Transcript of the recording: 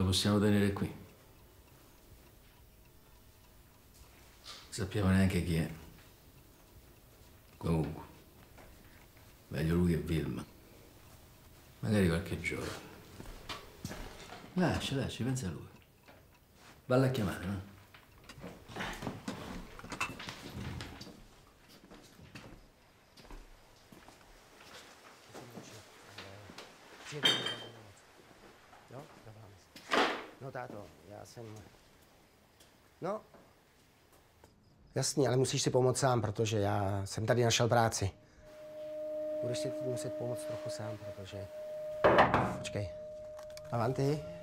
possiamo tenere qui. Non sappiamo neanche chi è. Comunque, meglio lui che Vilma. Magari qualche giorno. Lasci, pensa a lui. Valla a chiamare, no? No, táto, já jsem... No, jasně, ale musíš si pomoct sám, protože já jsem tady našel práci. Budeš si muset pomoct trochu sám, protože... Počkej. Avanti.